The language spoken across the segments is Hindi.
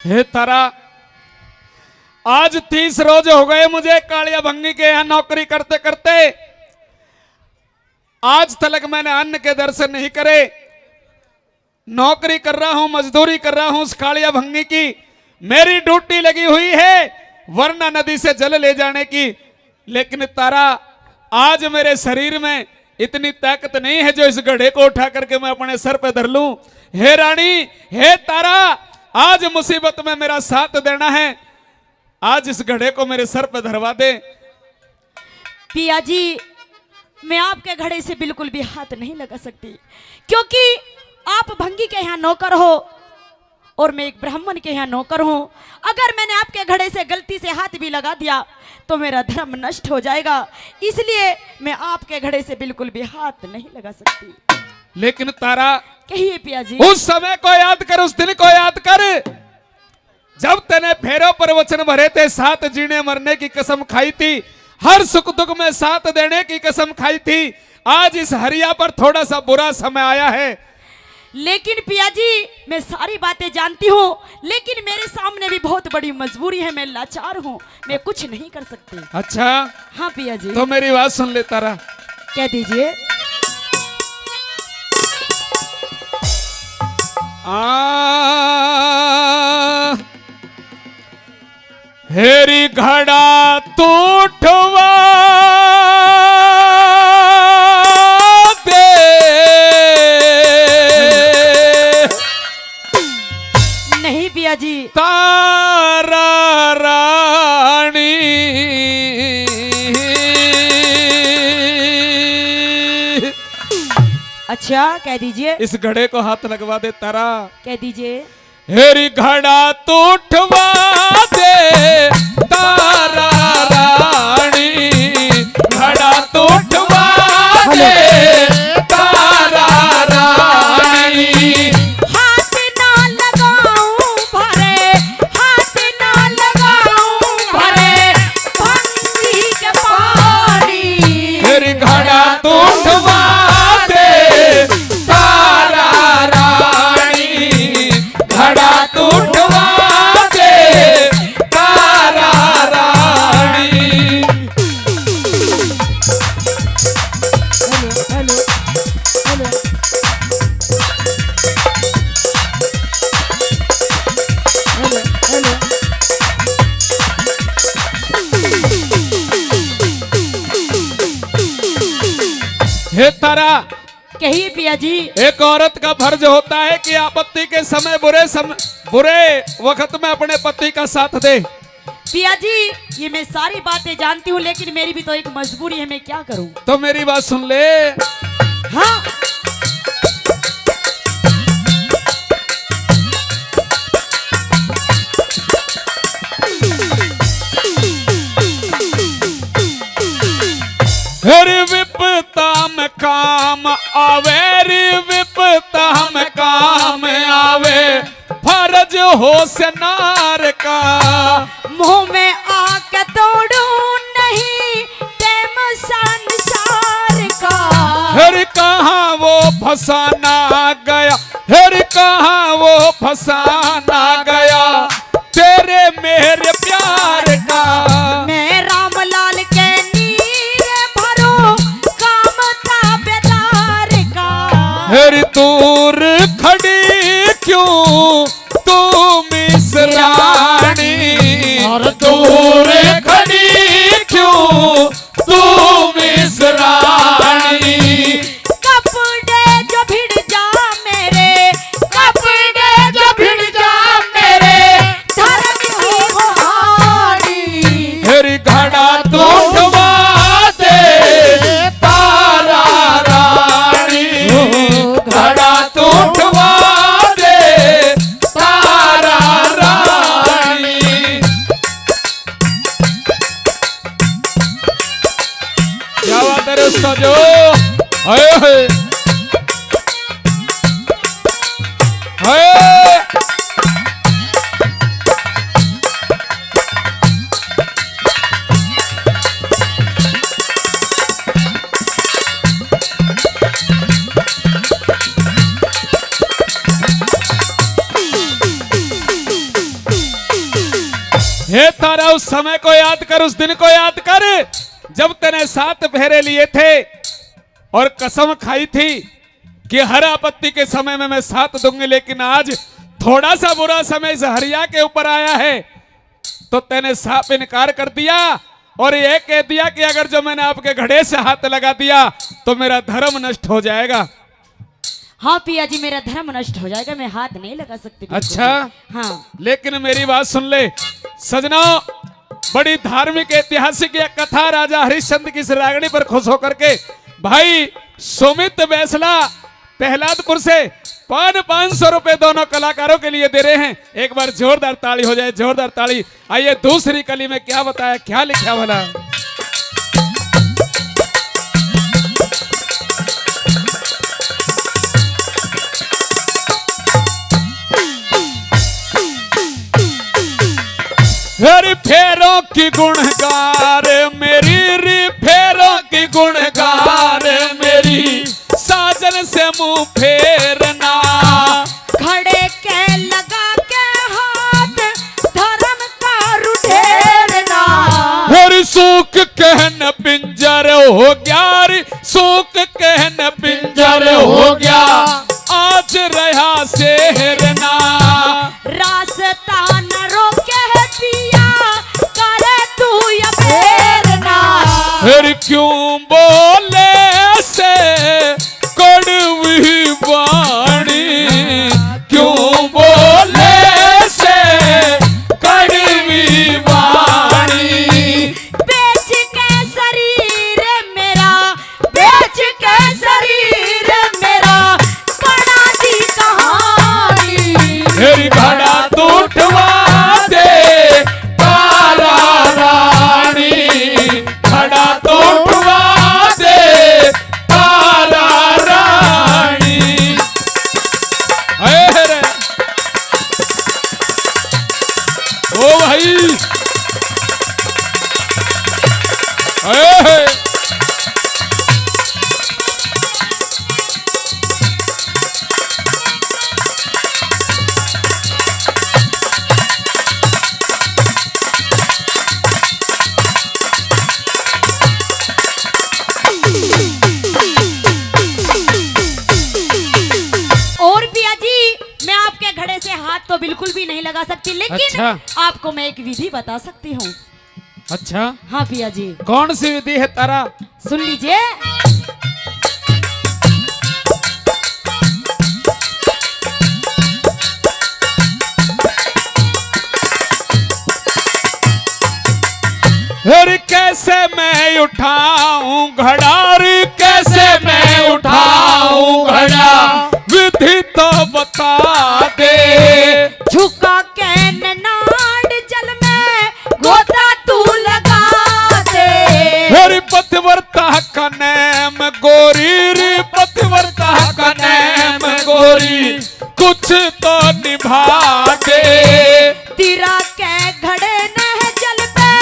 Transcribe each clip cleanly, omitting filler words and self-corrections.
हे तारा, आज 30 रोज हो गए मुझे कालिया भंगी के यहां नौकरी करते करते। आज तक मैंने अन्न के दर्शन नहीं करे। नौकरी कर रहा हूं, मजदूरी कर रहा हूं उस कालिया भंगी की। मेरी ड्यूटी लगी हुई है वरना नदी से जल ले जाने की। लेकिन तारा, आज मेरे शरीर में इतनी ताकत नहीं है जो इस घड़े को उठा करके मैं अपने सर पे धर लूं। हे रानी, हे तारा, आज मुसीबत में मेरा साथ देना है। आज इस घड़े को मेरे सर पे धरवा दे। पिया जी, मैं आपके घड़े से बिल्कुल भी हाथ नहीं लगा सकती, क्योंकि आप भंगी के यहाँ नौकर हो और मैं एक ब्राह्मण के यहाँ नौकर हूं। अगर मैंने आपके घड़े से गलती से हाथ भी लगा दिया तो मेरा धर्म नष्ट हो जाएगा, इसलिए मैं आपके घड़े से बिल्कुल भी हाथ नहीं लगा सकती। लेकिन तारा, कहिए पिया जी। उस समय को याद कर, उस दिन को याद कर जब तेने फेरों पर वचन भरे थे, साथ जीने मरने की कसम खाई थी, हर सुख दुख में साथ देने की कसम खाई थी। आज इस हरिया पर थोड़ा सा बुरा समय आया है। लेकिन पिया जी, मैं सारी बातें जानती हूँ, लेकिन मेरे सामने भी बहुत बड़ी मजबूरी है। मैं लाचार हूँ, मैं कुछ नहीं कर सकती। अच्छा, हाँ पिया जी। तो मेरी बात सुन ले तारा। कह दीजिए। हेरी घड़ा टूटवा दे, नहीं पिया जी। तारा रानी, अच्छा, कह दीजिए। इस घड़े को हाथ लगवा दे तारा। कह दीजिए। हेरी घड़ा टूटवा दे तारा रानी, घड़ा टूटवा दे तारा रानी। हाथ ना लगाऊं भरे, हाथ ना लगाऊं भरे भंगी के पानी। हेरी घड़ा टूटवा दे तारा रानी, घड़ा टूटवा दे Tara Rani. Hello hello hello hello hello. हे तारा, कहिए पिया जी। एक औरत का फर्ज होता है कि आपत्ति के समय बुरे वक्त में अपने पति का साथ दे। पिया जी, ये मैं सारी बातें जानती हूँ, लेकिन मेरी भी तो एक मजबूरी है, मैं क्या करूँ। तो मेरी बात सुन ले। हाँ। हरि विपता में काम आवे, रे विपता में काम आवे, फर्ज हो से नार का। मुंह में आके तोड़ू नहीं प्रेम संसार का। हर कहाँ वो फसाना गया, हर कहाँ वो फसाना गया तेरे मेरे प्यार का। मैं रामलाल के नीर भरो काम था बेदार का। हर दूर खड़ी क्यों तू मिसरानी, और दूर खड़ी क्यों तू मिसरानी। कपड़े जो भिड़ जा मेरे, कपड़े जो भिड़ जा मेरे धर्म की गुहारी। हर घड़ा टूटवा दे तारा रानी, घड़ा टूटवा दे तारा रानी। क्या बात है रे उसका जो आए है, हे तारा उस समय को याद कर, उस दिन को याद कर जब तेने 7 फेरे लिए थे और कसम खाई थी कि हर आपत्ति के समय में मैं साथ दूंगी, लेकिन आज थोड़ा सा बुरा समय इस हरिया के ऊपर आया है तो तेने साफ इनकार कर दिया और ये कह दिया कि अगर जो मैंने आपके घड़े से हाथ लगा दिया तो मेरा धर्म नष्ट हो जाएगा। हाँ पिया जी, मेरा धर्म नष्ट हो जाएगा, मैं हाथ नहीं लगा सकती। अच्छा हाँ, लेकिन मेरी बात सुन ले सजना, बड़ी धार्मिक ऐतिहासिक यह कथा राजा हरिश्चंद्र की इस रागणी पर खुश होकर के भाई सुमित बैसला प्रहलादपुर से 500 रुपए दोनों कलाकारों के लिए दे रहे हैं। एक बार जोरदार ताली हो जाए, जोरदार ताली। आइए दूसरी कली में क्या बताया, क्या लिखा भला। हरि फेरों की गुणगार मेरी री, फेरों की गुणगार मेरी, साजन से मुंह फेरना, खड़े के लगा के हाथ धर्म का रुठेरना। हरि सूख कहन पिंजर हो गया रे, सूख कहन पिंजर हो गया, आज रहा सेहरना, रास्ता न रोके पिया, करे तू या फेरना। फिर क्यों बोले से कड़वी वाणी, क्यों बोले से कड़वी वाणी, बेच के शरीर मेरा, बेच के शरीर मेरा, बना दी कहानी। फिर घड़ा टूटवा दे तारा रानी, घड़ा टूटवा दे तारा रानी। अरे रे ओ भाई, अरे और पिया जी, मैं आपके घड़े से हाथ तो बिल्कुल भी नहीं लगा सकती, लेकिन अच्छा। आपको मैं एक विधि बता सकती हूँ। अच्छा, हाँ पिया जी, कौन सी विधि है तारा? सुन लीजिए। फिर कैसे मैं उठाऊं घड़ा रे, कैसे मैं उठाऊं घड़ा, विधि तो बता दे, झुका के नाड़ जल में गोता तू लगा दे। फिर पतिव्रता का नेम गोरी रे, पतिव्रता का नेम गोरी, कुछ तो निभा दे, तिरा के घड़े नह जल पे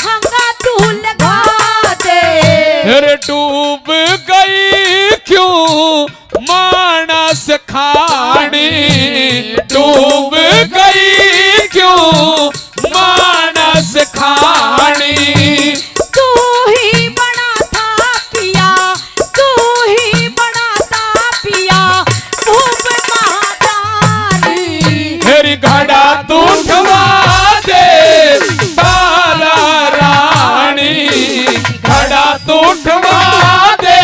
हंगा तू लगा दे। फिर डूब गई क्यों मानस खानी, डूब गई क्यों मानस खानी, तू ही बड़ा था पिया, तू ही बड़ा था पिया, धूप महादानी। फिर घड़ा तू उठवा दे तारा रानी, घड़ा तू उठवा दे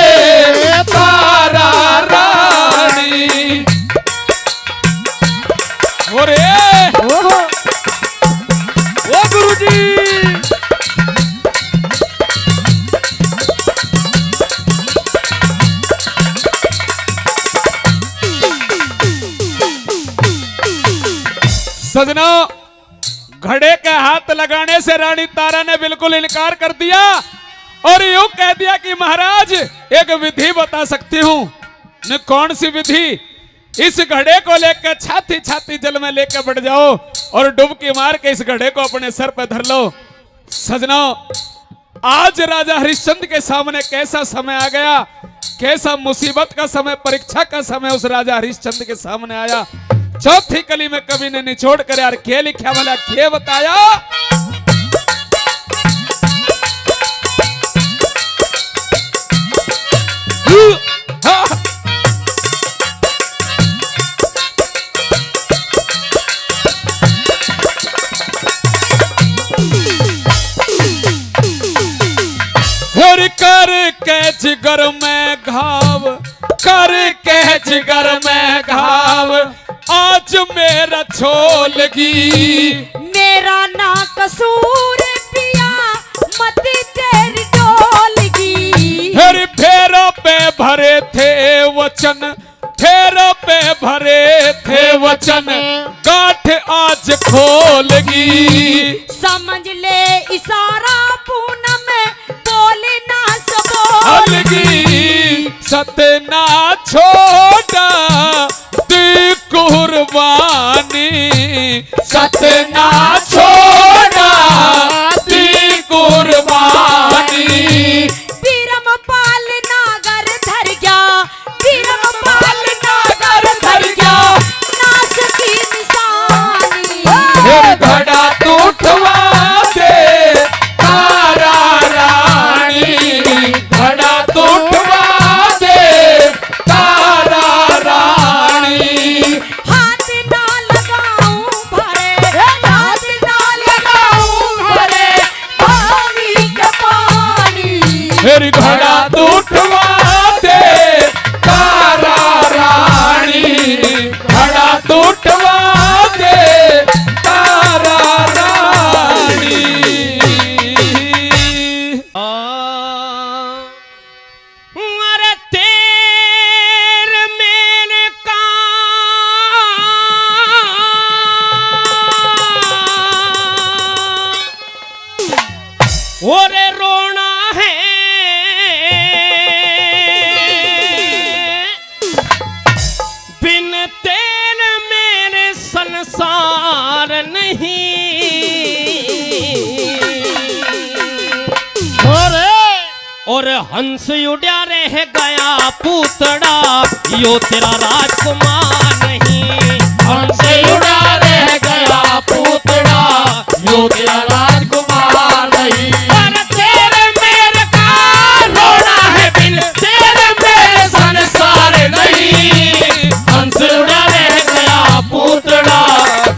तारा रानी। ओरे ओ गुरुजी, सजनों, घड़े के हाथ लगाने से रानी तारा ने बिल्कुल इनकार कर दिया और यूं कह दिया कि महाराज एक विधि बता सकती हूं। न कौन सी विधि? इस घड़े को लेकर छाती छाती जल में लेकर बढ़ जाओ और डुबकी मार के इस घड़े को अपने सर पर धर लो। सजनों, आज राजा हरिश्चंद्र के सामने कैसा समय आ गया, कैसा मुसीबत का समय, परीक्षा का समय उस राजा हरिश्चंद्र के सामने आया। चौथी कली में कवि ने निचोड़ कर यार क्या लिखा वाला क्या बताया। करके जिगर में घाव, करके जिगर में घाव, आज मेरा छोलगी। मेरा ना कसूर पिया मत तेरी डोलगी। फेरों पे भरे थे वचन, फेरों पे भरे थे वचन, गांठ आज खोलगी। समझ ले इशारा पूनम बोले ना सबोलगी। सतना छोड़ा दी कुर्बानी, सतना छोड़ा दी कुर्बानी। बीरम पाल नागर धर गया, बीरम पाल नागर धर गया, नाश की निशानी। घड़ा टूटवा दे तारा रानी, घड़ा टूटवा दे तारा रानी। हाथ ना लगाऊं भरे, हाथ ना लगाऊं भरे भावी के पानी। फिर घड़ा टूटवा दे तारा रानी, घड़ा टूटवा दे तारा रानी। अरे तेरे मेरे का और रोना है, बिन तेरे मेरे संसार नहीं। और हंस उड़ा रह गया पूतड़ा, यो तेरा राजकुमार नहीं। हंस उड़ा रह गया पूतड़ा, यो तेरा राजकुमार नहीं। अरे तेरे मेरे का रोना है, बिन तेरे मेरे संसार नहीं। हंस उड़ा रह गया पूतड़ा,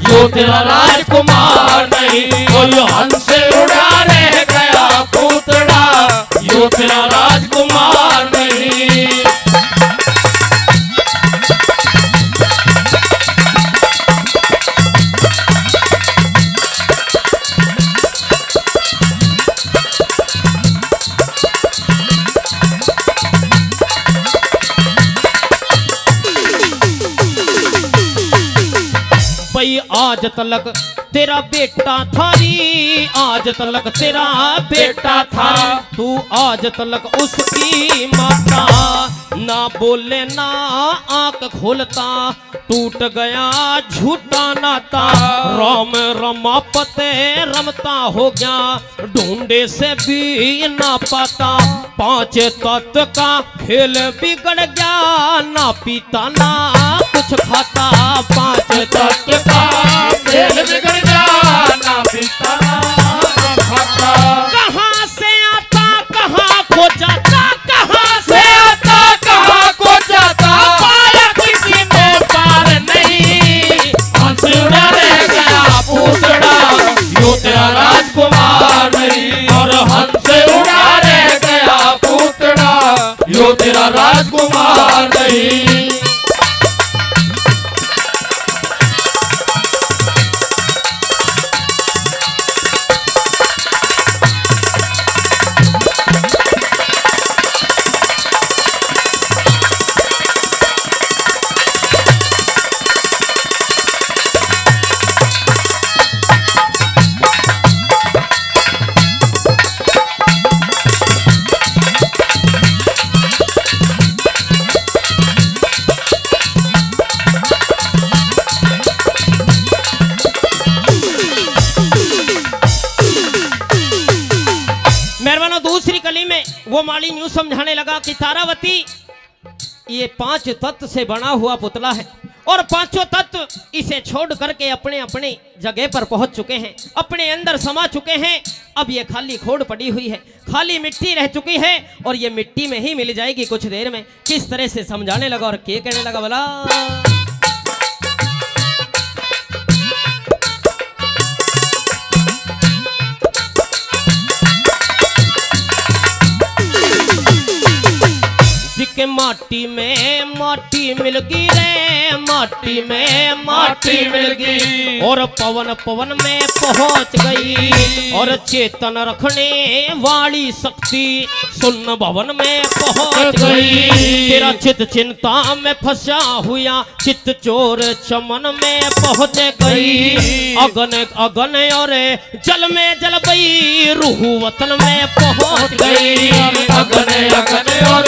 यो तेरा राजकुमार नहीं। बोलो हंस उड़ा रह गया पूतड़ा, यो तेरा राजकुमार नहीं। भाई आज तलक तेरा बेटा थारी, आज तलक तेरा बेटा था, तू आज तलक उसकी माता। ना बोले ना आंख खोलता, टूट गया झूठा नाता। राम रमापते रमता हो गया, ढूंढे से भी ना पाता। पांच तत्व का खेल बिगड़ गया, ना पीता ना कुछ खाता। पांच तत्व का खेल बिगड़ गया, ना पीता ना खाता। कहाँ से आता कहाँ खो जाता, कहाँ से आता कहाँ को जाता, पाया किसी में पार नहीं। हंस उड़ा रह गया पूतड़ा, यो तेरा राजकुमार नहीं। और हंस उड़ा रह गया पूतड़ा, यो तेरा राजकुमार नहीं। वो माली यूं समझाने लगा कि तारावती ये 5 तत्व से बना हुआ पुतला है और पांचों तत्व इसे छोड़ करके अपने अपने जगह पर पहुंच चुके हैं, अपने अंदर समा चुके हैं। अब ये खाली खोड़ पड़ी हुई है, खाली मिट्टी रह चुकी है और ये मिट्टी में ही मिल जाएगी कुछ देर में। किस तरह से समझाने लगा और क्या कहने लगा बोला, के माटी मिल गई रे, माटी में माटी मिल गई। और पवन पवन में पहुंच गई, और चेतन रखने वाली शक्ति सुन्न भवन में पहुंच गई। तेरा चित चिंता में फंसा हुआ चित चोर चमन में पहुंच गई। अगन अगन और जल में जल गई, रूह वतन में पहुंच गई। अगन अगन और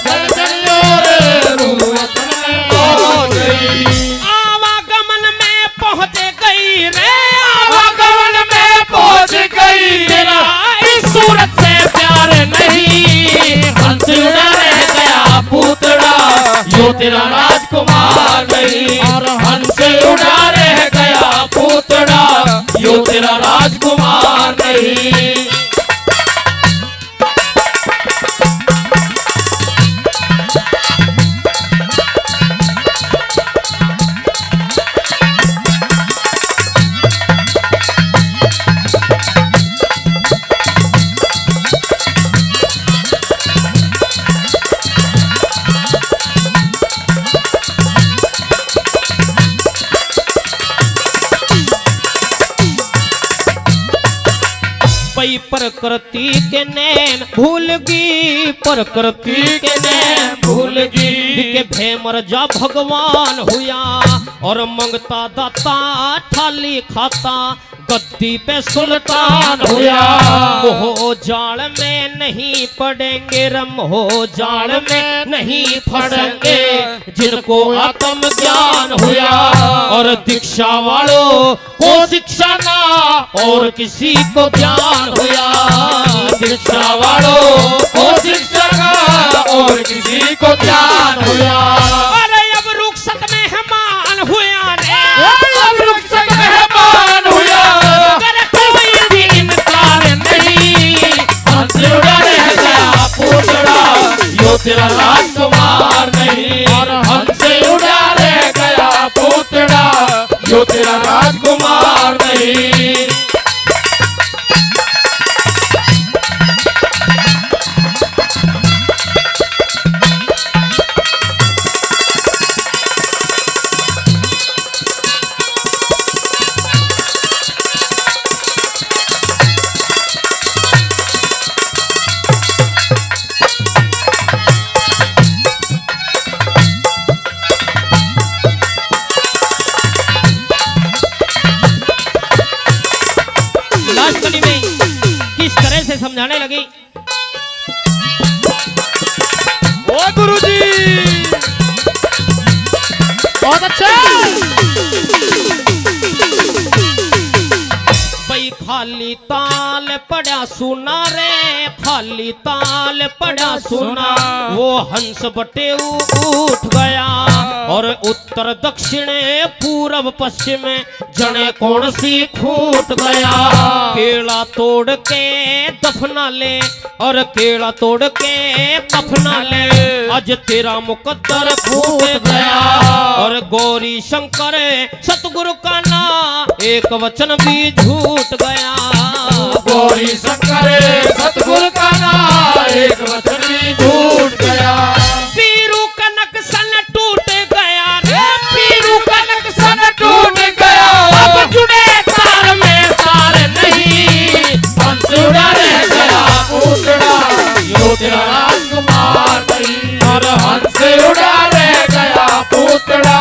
जल जल और रूह वतन में पहुंच गई। आवागमन में पहुंच गई रे, आवागमन में पहुंच गई। तेरा इस सूरत से प्यार नहीं, हंस उड़ा रह गया पूतड़ा, यो तेरा राजकुमार नहीं। और हंस उड़ा रह गया पूतड़ा, यो तेरा राजकुमार नहीं। प्रकृति के नैन भूल गई, प्रकृति के नैन भूल गई। के भेमर जा भगवान हुआ, और मंगता दाता थाली खाता, गद्दी पे सुल्तान हुआ। मोह जाल में नहीं पड़ेंगे, मोह जाल में नहीं फंसेंगे, जिनको आत्म ज्ञान हुआ। और दीक्षा वालों को शिक्षा ना, और किसी को ज्ञान हुआ। दीक्षा वालों को शिक्षा ना, और किसी को ज्ञान हुआ। अरे अब रुखसत मेहमान हुआ रे, अब रुखसत मेहमान हुआ। कर कोई भी इनकार नहीं, हंस उड़ा रह गया पूतड़ा, यो तेरा राजकुमार नहीं। और हंस उड़ा रह गया पूतड़ा, यो तेरा राजकुमार नहीं। समझाने लगी, ओ गुरुजी बहुत अच्छा। भाई खाली ताल पड़ा सुना रे, खाली ताल पड़ा सुना। वो हंस बटे उठ गया, और उत्तर दक्षिण पूरब पश्चिम जने कौन सी फूट गया। केला तोड़ के दफना ले, और केला तोड़ के दफना ले, आज तेरा मुकद्दर फूट गया। और गौरी शंकर सतगुरु का ना, एक वचन भी झूठ गया। गौरी शंकर सतगुरु का ना, एक वचन भी झूठ गया। पीरू कनक सन टूट गया रे, पीरू कनक सन टूट गया। अब जुड़े तार में तार नहीं, हंस उड़ा रह गया पूतड़ा, यो तेरा राजकुमार नहीं। और हंस उड़ा रह गया पूतड़ा,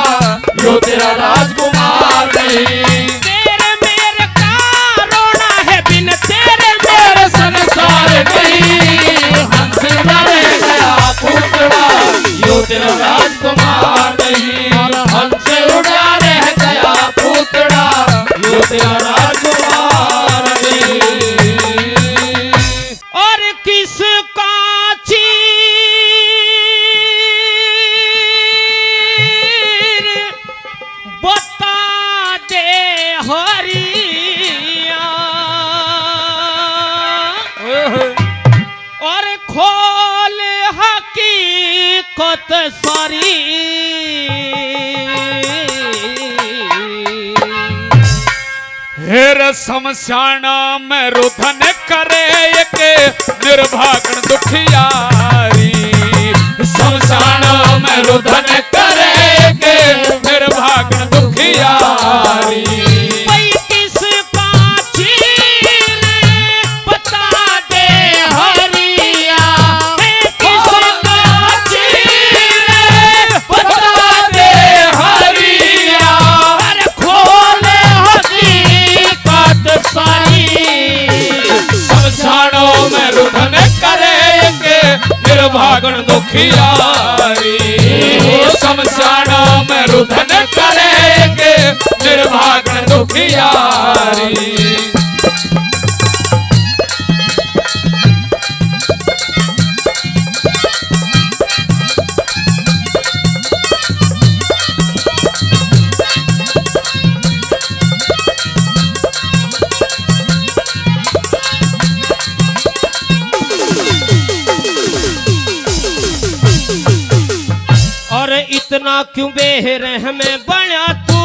यो तेरा राजकुमार नहीं। तेरे मेरे का रोना है बिन तेरे मेरे संसार नहीं, हंस उड़ा रह गया पूतड़ा, यो तेरा राजकुमार नहीं। और हंस उड़ा रह गया पूतड़ा, यो तेरा राजकुमार नहीं। और किसका चीर बता दे हरिया, और खोल हकीकत सारी। हेर समस्याना में रुधन करे एक निर्भागन दुखियारी। शमशानों में रुदन करेंगे निर्भाग्न दुखियारी। भाई किसका चीर बता दे हरिया, किसका चीर बता दे हरिया, अरे खोले हकीकत सारी। शमशानों में रुदन करेंगे निर्भाग्न दुखियारी। शमशानों में रुदन करेंगे निर्भाग्न दुखियारी। और इतना क्यों बेरह में बना तू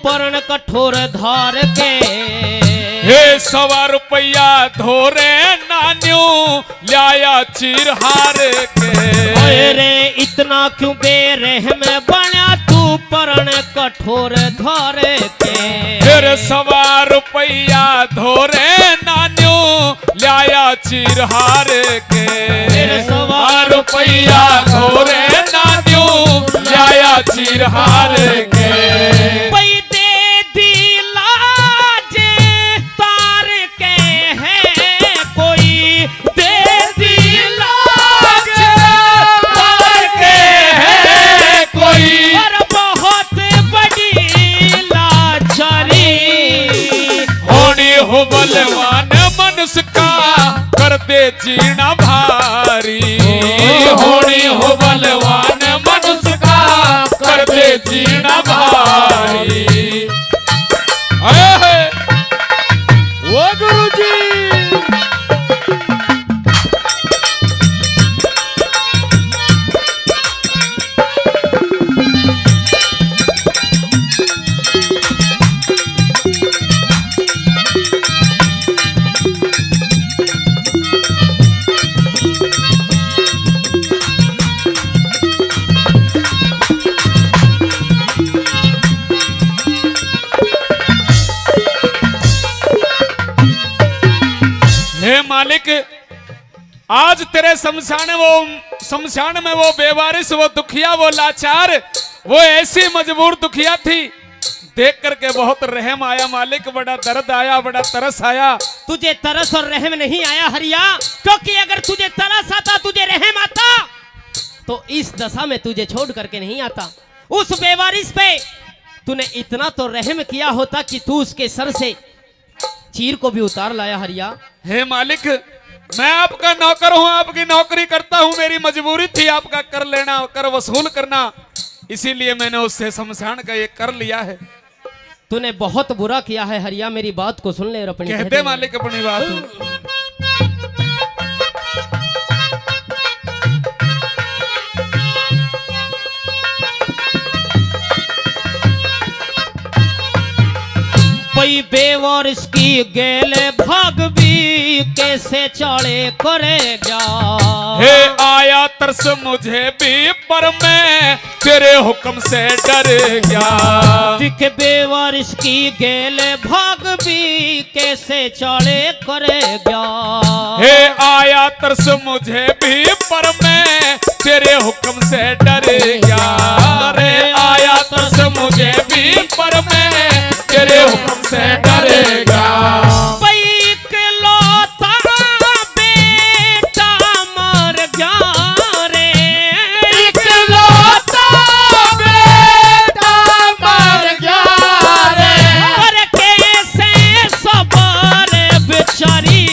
पर्ण कठोर धार के। हे 100 रुपया धोरे नान्यू लाया चीर हार के। अरे इतना क्यों बेरह में बना तू पर्ण कठोर धार के। फिर 100 रुपया धोरे नान्यू लाया चीर हार के। फिर 100 रुपया धोरे नान्यू लाया चीर हार के। पै दे दिलाज तार के है कोई, दे दिलाज तार के है कोई। और बहुत बड़ी लाचारी। होनी हो बलवान मनुष्य का कर दे जीना भारी। होनी हो बलवान मनुष्य का कर दे जीना भारी। वो गुरुजी हे मालिक, आज तेरे शमशान में वो बेवारिस, वो दुखिया, वो लाचार, वो ऐसी मजबूर दुखिया थी, देख करके बहुत रहम आया मालिक। बड़ा दर्द आया, बड़ा तरस आया। तुझे तरस और रहम नहीं आया हरिया, क्योंकि अगर तुझे तरस आता, तुझे रहम आता, तो इस दशा में तुझे छोड़ करके नहीं आता। उस बेवारिस पे तूने इतना तो रहम किया होता कि तू उसके सर से चीर को भी उतार लाया हरिया। हे मालिक, मैं आपका नौकर हूं, आपकी नौकरी करता हूं। मेरी मजबूरी थी आपका कर लेना, कर वसूल करना, इसीलिए मैंने उससे शमशान का ये कर लिया है। तूने बहुत बुरा किया है हरिया, मेरी बात को सुन ले और अपनी कहते मालिक अपनी बात। पई बेवारिस की गेले भाग भी कैसे चाड़े करेगा। हे आया तरस मुझे भी, पर मैं तेरे हुक्म से डर गया। दिख बेवारिस की गेले भाग भी कैसे चाड़े करेगा। हे आया तरस मुझे भी, पर मैं तेरे हुक्म से डर गया। रे आया तरस मुझे भी, पर मैं तेरे हुक्म से डरेगा। पैक लौता बेटा मर गया रे, एक लौता बेटा मर गया रे। और कैसे सबर बेचारी।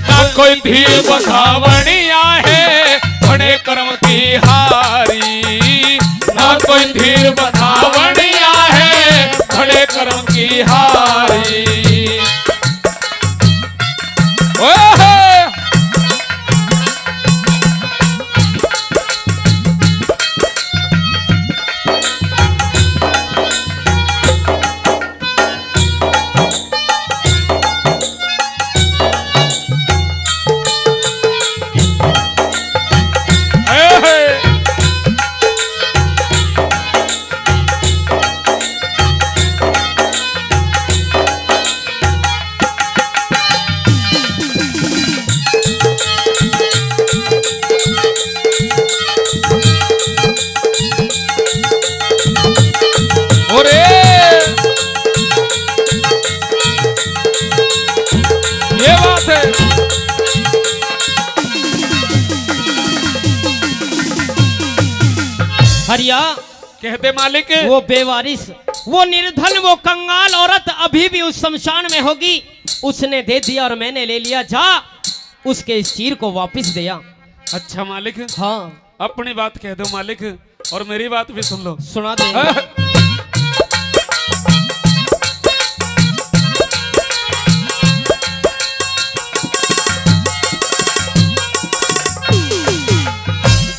ना कोई धीर बधावनिया है बड़े कर्म की हारी। ना कोई धीर बधावनिया है बड़े कर्म की हारी। ओहे! ओहे! हरिया कहते मालिक। वो बेवारिस, वो निर्धन, वो कंगाल औरत अभी भी उस शमशान में होगी। उसने दे दिया और मैंने ले लिया। जा उसके इस चीर को वापस दिया। अच्छा मालिक, हाँ अपनी बात कह दो मालिक, और मेरी बात भी सुन लो। सुना दे।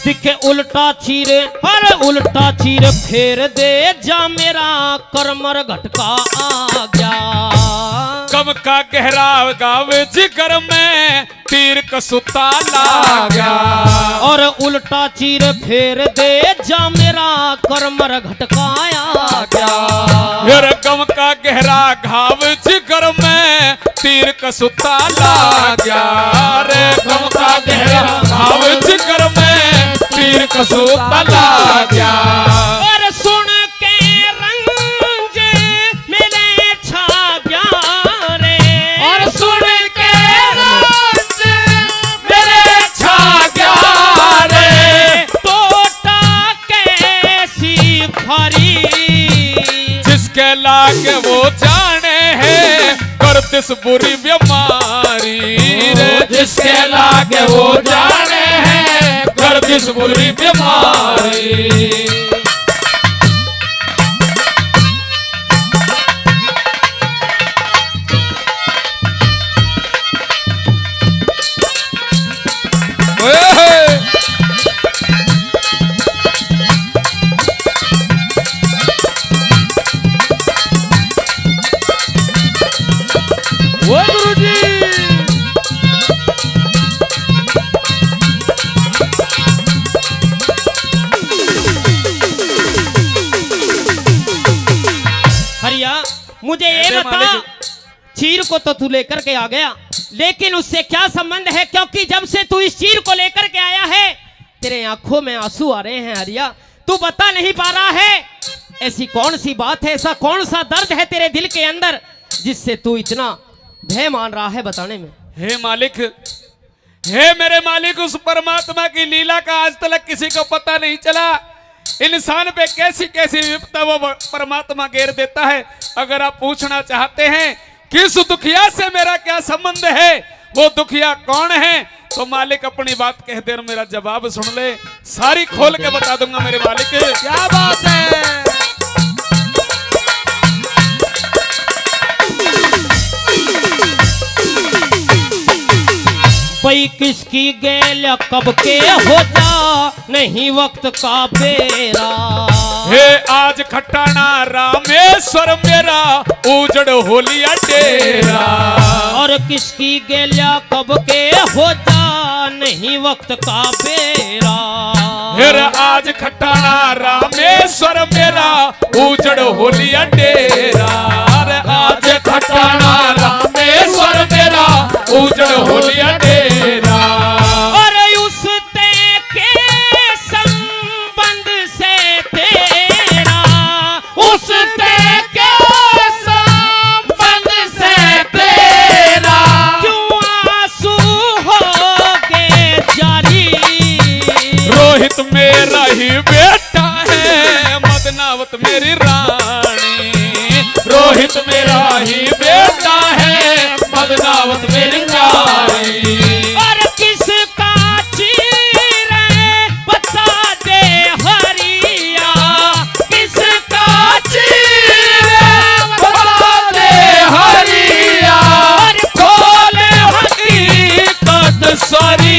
दिखे उल्टा चीरे, अरे उल्टा चीर फेर दे जा, मेरा करमर घटका आ गया। कम का गहरा गाव जिगर में तीर कसूता लागा। और उल्टा चीर फेर दे जा, मेरा करमर घटकाया गया। फिर गम का गहरा घाव जिगर में तीर कसूता लागा। रे गम का गहरा घाव जिगर में तीर कसूता लागा। और सुन के रंज मेरे छा गया रे। और सुन के रंज मेरे छा गया रे। टोटा कैसी फरी, जिसके लागे वो जाने हैं गर्दिश बुरी बीमारी रे। जिसके लागे वो जाने हैं गर्दिश बुरी बीमारी। वो गुरुजी। हरिया मुझे ये बता, चीर को तो तू लेकर के आ गया, लेकिन उससे क्या संबंध है? क्योंकि जब से तू इस चीर को लेकर के आया है, तेरे आंखों में आंसू आ रहे हैं। हरिया तू बता नहीं पा रहा है, ऐसी कौन सी बात है, ऐसा कौन सा दर्द है तेरे दिल के अंदर जिससे तू इतना भय मान रहा है बताने में? हे मालिक, हे मेरे मालिक, उस परमात्मा की लीला का आज तक किसी को पता नहीं चला। इंसान पे कैसी कैसी विपदा वो परमात्मा घेर देता है। अगर आप पूछना चाहते हैं कि इस दुखिया से मेरा क्या संबंध है, वो दुखिया कौन है, तो मालिक अपनी बात कह दे और मेरा जवाब सुन ले। सारी खोल के बता दूंगा मेरे मालिक। क्या बात है? भाई किसकी गेल कब के हो जा, नहीं वक्त का बेरा। हे आज खटाना रामेश्वर मेरा उजड़ होलिया डेरा। और किसकी गेलिया कब के हो जा, नहीं वक्त का बेरा। फिर आज खटाना रामेश्वर मेरा उजड़ होलिया डेरा। अरे आज खटाना रामेश्वर मेरा उजड़ होलिया डेरा। और उस ते के संबंध से तेरा, उस ते के संबंध से तेरा, क्यों आंसू हो गए जारी। रोहित मेरा ही बेटा है, मदनावत मेरी रानी। रोहित मेरा ही बेटा है, मदनावत मेरी रानी। और किसका चीर बता दे हरिया, किसका चीर बता दे हरिया। और खोले हकीकत सारी।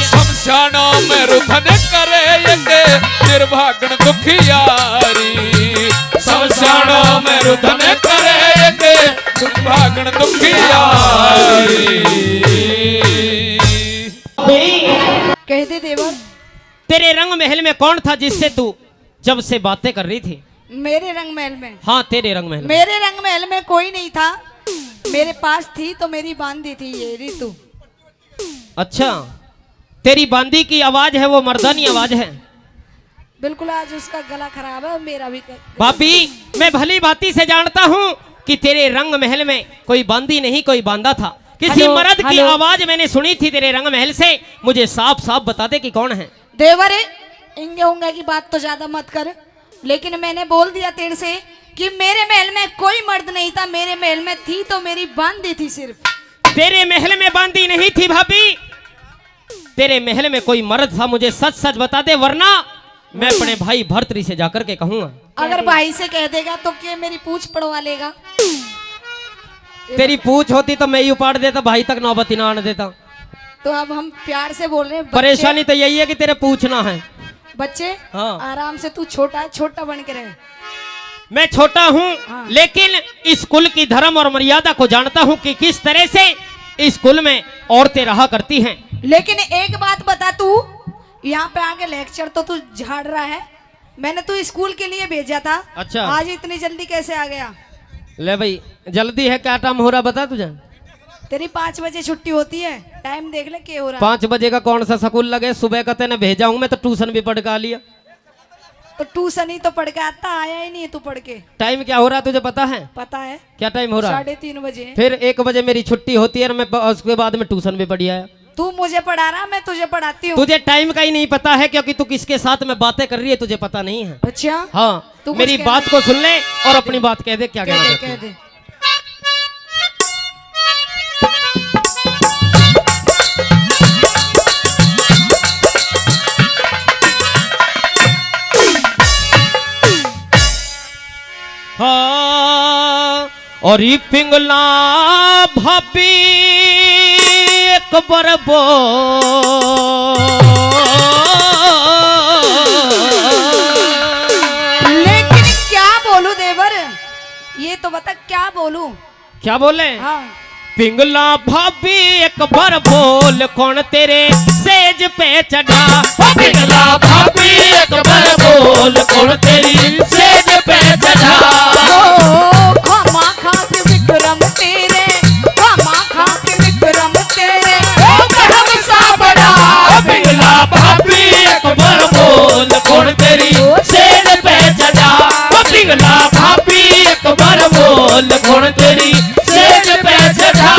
शमशानों में रुधन करेंगे निर्भागन दुखियारी। शमशानों में रुधन करेंगे निर्भागन दुखियारी। कह दे देवर, तेरे रंग महल में कौन था जिससे तू जब से बातें कर रही थी? मेरे रंग महल में? हाँ तेरे रंग महल में। मेरे रंग महल में कोई नहीं था, मेरे पास थी तो मेरी बांदी थी ये ऋतु। अच्छा, तेरी बांदी की आवाज है वो मर्दानी आवाज है? बिल्कुल, आज उसका गला खराब है, मेरा भी। भाभी मैं भली भांति से जानता हूँ कि तेरे रंग महल में कोई बांदी नहीं कोई बांदा था। किसी हेलो, मर्द की हेलो। आवाज मैंने सुनी थी तेरे रंग महल से। मुझे साफ साफ बता दे कि कौन है। देवर, इंगे उंगे की बात तो ज्यादा मत कर, लेकिन मैंने बोल दिया तेरे से कि मेरे महल में कोई मर्द नहीं था, मेरे महल में थी तो मेरी बांदी थी सिर्फ। तेरे महल में बांदी नहीं थी भाभी, तेरे महल में कोई मर्द था। मुझे सच सच बता दे, वरना मैं अपने भाई भर्तरी से जाकर के कहूंगा। अगर भाई से कह देगा तो क्या मेरी पूछ पड़वा लेगा? तेरी पूछ होती तो मैं ही उपाड़ देता, भाई तक नौबत ही ना आने देता। तो अब हम प्यार से बोल रहे हैं, परेशानी तो यही है कि तेरे पूछना है। बच्चे हाँ। आराम से, तू छोटा छोटा बन के रहे। मैं छोटा हूँ, हाँ। लेकिन इस कुल की धर्म और मर्यादा को जानता हूँ कि किस तरह से इस कुल में औरतें रहा करती हैं। लेकिन एक बात बता, तू यहाँ पे आके लेक्चर तो तू झाड़ रहा है। मैंने तू स्कूल के लिए भेजा था। अच्छा। आज इतनी जल्दी कैसे आ गया? ले भाई, जल्दी है, क्या टाइम हो रहा बता तुझे? तेरी 5 बजे छुट्टी होती है, टाइम देख ले क्या हो रहा है। 5 बजे का कौन सा स्कूल लगे? सुबह का तेने भेजा हूँ मैं, तो ट्यूशन भी पढ़ के आ लिया। तो ट्यूशन ही तो पढ़ के आता, आया ही नहीं है तू पढ़ के। टाइम क्या हो रहा है तुझे पता है? पता है, क्या टाइम हो रहा है? 3:30 बजे। फिर 1 बजे मेरी छुट्टी होती है, मैं उसके बाद में ट्यूशन भी पढ़ी आया। तू मुझे पढ़ा रहा, मैं तुझे पढ़ाती हूँ। तुझे टाइम का ही नहीं पता है, क्योंकि तू किसके साथ में बातें कर रही है तुझे पता नहीं है। अच्छा, हाँ, तू कुछ मेरी कहना बात को सुन ले और अपनी बात कह दे। क्या कह कहना दे, चाहती कह है? दे। हाँ, और ये पिंगला भाभी एक बरबो लेकिन क्या बोलूं देवर, ये तो बता क्या बोलूं। क्या बोले? हाँ, पिंगला भाभी एक बार बोल, कौन तेरे सेज पे चढ़ा? ओ पिंगला भाभी एक बार बोल, कौन तेरी सेज पे चढ़ा? ओ खामा खा के विक्रम तेरे, खामा खा के विक्रम तेरे, ओ ब्रह्म सा बड़ा। ओ पिंगला भाभी एक बार बोल, कौन तेरी सेज पे चढ़ा? ओ पिंगला भाभी एक बार बोल, कौन तेरी सेज पे चढ़ा?